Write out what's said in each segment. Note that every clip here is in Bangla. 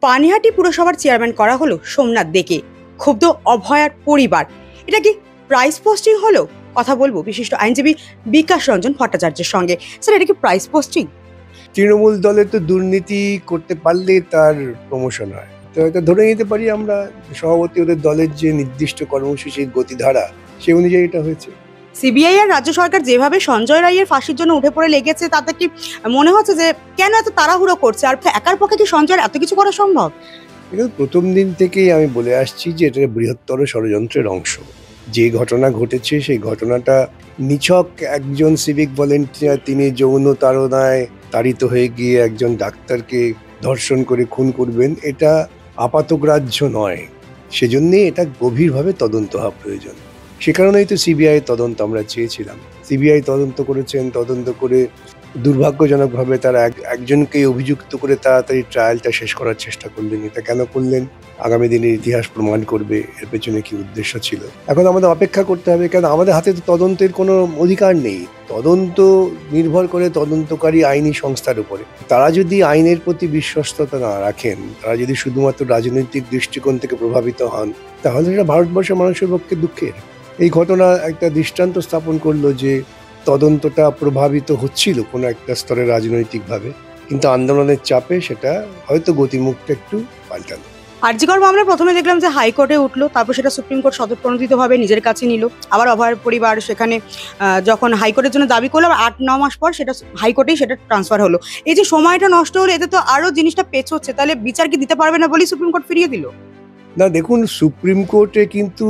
পানিহাটি পুরসভার চেয়ারম্যান করা হলো সোমনাথ দেকে। ক্ষুব্ধ অভয়ার পরিবার। এটা কি প্রাইস পোস্টিং হলো? কথা বলবো বিশিষ্ট আইনজীবী বিকাশ রঞ্জন ভট্টাচার্যের সঙ্গে। স্যার, এটা কি প্রাইস পোস্টিং? তৃণমূল দলে তো দুর্নীতি করতে পারলে তার প্রমোশন হয়, তো এটা ধরে নিতে পারি আমরা সভাপতি ওদের দলের যে নির্দিষ্ট কর্মসূচির গতিধারা সে অনুযায়ী এটা হয়েছে। সিবিআই আর রাজ্য সরকার যেভাবে সঞ্জয় রায়ের ফাঁসির জন্য উঠে পড়ে লেগেছে, তাতে কি মনে হচ্ছে যে কেন এত তাড়াহুড়ো করছে? আর একার পক্ষে কি সঞ্জয়ের এত কিছু করা সম্ভব? কিন্তু প্রথম দিন থেকেই আমি বলে আসছি যে এটা বৃহত্তর ষড়যন্ত্রের অংশ। যে ঘটনা ঘটেছে সেই ঘটনাটা নিছক একজন সিভিক ভলেন্টিয়ার, তিনি যৌন তাড়নায় তাড়িত হয়ে গিয়ে একজন ডাক্তারকে ধর্ষণ করে খুন করবেন, এটা আপাতগ্রাহ্য নয়। সেজন্যই এটা গভীরভাবে তদন্ত হওয়া প্রয়োজন। সে কারণেই তো সিবিআই তদন্ত আমরা চেয়েছিলাম। সিবিআই তদন্ত করেছেন, তদন্ত করে দুর্ভাগ্যজনকভাবে তারা একজনকে অভিযুক্ত করে তাড়াতাড়ি ট্রায়ালটা শেষ করার চেষ্টা করলেন। এটা কেন করলেন? আগামী দিনের ইতিহাস প্রমাণ করবে এর পেছনে কি উদ্দেশ্য ছিল। এখন আমাদের অপেক্ষা করতে হবে, কারণ আমাদের হাতে তো তদন্তের কোনো অধিকার নেই। তদন্ত নির্ভর করে তদন্তকারী আইনি সংস্থার উপরে। তারা যদি আইনের প্রতি বিশ্বস্ততা না রাখেন, তারা যদি শুধুমাত্র রাজনৈতিক দৃষ্টিকোণ থেকে প্রভাবিত হন, তাহলে সেটা ভারতবর্ষের মানুষের পক্ষে দুঃখের। এই ঘটনা একটা দৃষ্টান্ত স্থাপন করলো যে তদন্তটা প্রভাবিত হচ্ছিল কোনো একটা স্তরে রাজনৈতিকভাবে, কিন্তু আন্দোলনের চাপে সেটা হয়তো গতিমুখটা একটু পাল্টালো। আরজিকর মামলা প্রথমে দেখলাম যে হাইকোর্টে উঠলো, তারপর সেটা সুপ্রিম কোর্ট স্বতঃপ্রণোদিতভাবে নিজের কাছে নিল। আবার অভয়ের পরিবার সেখানে যখন হাইকোর্টের জন্য দাবি করলো, 8-9 মাস পর সেটা হাইকোর্টেই সেটা ট্রান্সফার হলো। এই যে সময়টা নষ্ট হলো, এতে তো আরো জিনিসটা পেছোচ্ছে। তাহলে বিচার কি দিতে পারবে না বলেই সুপ্রিম কোর্ট ফিরিয়ে দিল? না, দেখুন, সুপ্রিম কোর্টে কিন্তু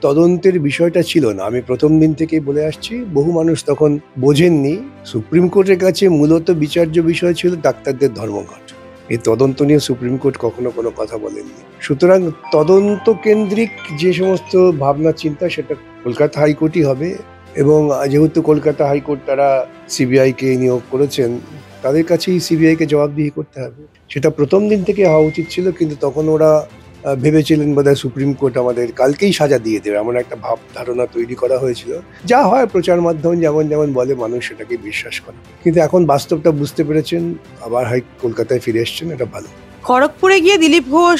তদন্তের বিষয়টা ছিল না। আমি প্রথম দিন থেকেই বলে আসছি, বহু মানুষ তখন বোঝেননি। সুপ্রিম কোর্টের কাছে মূলত বিচার্য বিষয় ছিল ডাক্তারদের ধর্মঘট। এই তদন্ত নিয়ে সুপ্রিম কোর্ট কখনো কোনো কথা বলেননি। সুতরাং তদন্ত কেন্দ্রিক যে সমস্ত ভাবনা চিন্তা, সেটা কলকাতা হাইকোর্টই হবে। এবং যেহেতু কলকাতা হাইকোর্ট তারা সিবিআইকে নিয়োগ করেছেন, তাদের কাছেই সিবিআইকে জবাবদিহি করতে হবে। সেটা প্রথম দিন থেকে হওয়া উচিত ছিল, কিন্তু তখন ওরা ভেবেছিলেন বোধহয় সুপ্রিম কোর্ট আমাদের কালকেই সাজা দিয়ে দেবে, এমন একটা ভাব ধারণা তৈরি করা হয়েছিল। যা হয়, প্রচার মাধ্যম যেমন যেমন বলে, মানুষ সেটাকে বিশ্বাস করে। কিন্তু এখন বাস্তবটা বুঝতে পেরেছেন, আবার কলকাতায় ফিরে এসছেন, এটা ভালো। খড়গপুরে গিয়ে দিলীপ ঘোষ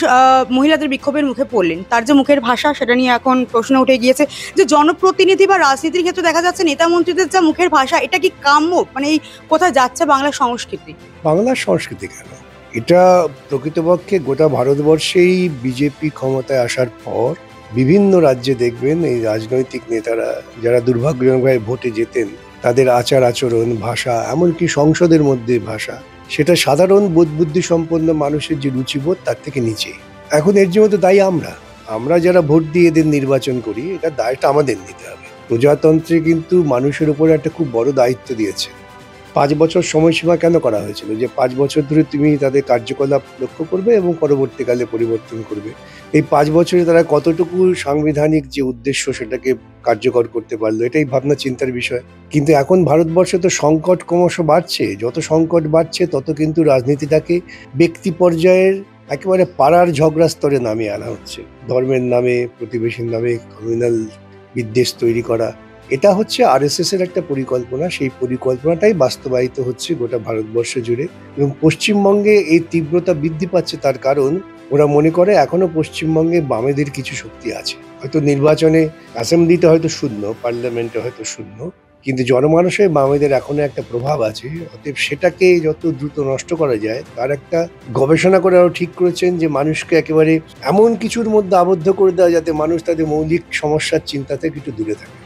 মহিলাদের বিক্ষোভের মুখে পড়লেন। তার যে মুখের ভাষা, সেটা নিয়ে এখন প্রশ্ন উঠে গিয়েছে যে জনপ্রতিনিধি বা রাজনীতির ক্ষেত্রে দেখা যাচ্ছে নেতা মন্ত্রীদের যা মুখের ভাষা, এটা কি কাম্য? মানে এই কোথায় যাচ্ছে বাংলার সংস্কৃতি? বাংলার সংস্কৃতি কেন, এটা প্রকৃতপক্ষে গোটা ভারতবর্ষেই বিজেপি ক্ষমতায় আসার পর বিভিন্ন রাজ্যে দেখবেন এই রাজনৈতিক নেতারা যারা দুর্ভাগ্যজনকভাবে ভোটে যেতেন, তাদের আচার আচরণ, ভাষা, এমনকি সংসদের মধ্যে ভাষা, সেটা সাধারণ বোধ বুদ্ধি সম্পন্ন মানুষের যে রুচিবোধ তার থেকে নিচে। এখন এর জন্য তো দায়ী আমরা যারা ভোট দিয়ে এদের নির্বাচন করি, এটা দায়টা আমাদের নিতে হবে। প্রজাতন্ত্রে কিন্তু মানুষের উপরে একটা খুব বড় দায়িত্ব দিয়েছে। 5 বছর সময়সীমা কেন করা হয়েছিল? যে 5 বছর ধরে তুমি তাদের কার্যকলাপ লক্ষ্য করবে এবং পরবর্তীকালে পরিবর্তন করবে। এই 5 বছরে তারা কতটুকু সাংবিধানিক যে উদ্দেশ্য সেটাকে কার্যকর করতে পারলো, এটাই ভাবনা চিন্তার বিষয়। কিন্তু এখন ভারতবর্ষে তো সংকট ক্রমশ বাড়ছে। যত সংকট বাড়ছে তত কিন্তু রাজনীতিটাকে ব্যক্তি পর্যায়ের একেবারে পাড়ার ঝগড়া স্তরে নামিয়ে আনা হচ্ছে। ধর্মের নামে, প্রতিবেশীর নামে কমিউনাল বিদ্বেষ তৈরি করা, এটা হচ্ছে আরএসএস এর একটা পরিকল্পনা। সেই পরিকল্পনাটাই বাস্তবায়িত হচ্ছে গোটা ভারতবর্ষ জুড়ে। এবং পশ্চিমবঙ্গে এই তীব্রতা বৃদ্ধি পাচ্ছে, তার কারণ ওরা মনে করে এখনো পশ্চিমবঙ্গে বামেদের কিছু শক্তি আছে। হয়তো নির্বাচনে অ্যাসেম্বলিতে হয়তো শূন্য, পার্লামেন্টে হয়তো শূন্য, কিন্তু জনমানসে বামেদের এখনো একটা প্রভাব আছে। অতএব সেটাকে যত দ্রুত নষ্ট করা যায় তার একটা গবেষণা করে আরো ঠিক করেছেন যে মানুষকে একেবারে এমন কিছুর মধ্যে আবদ্ধ করে দেওয়া যাতে মানুষ তাদের মৌলিক সমস্যার চিন্তা থেকে একটু দূরে থাকে।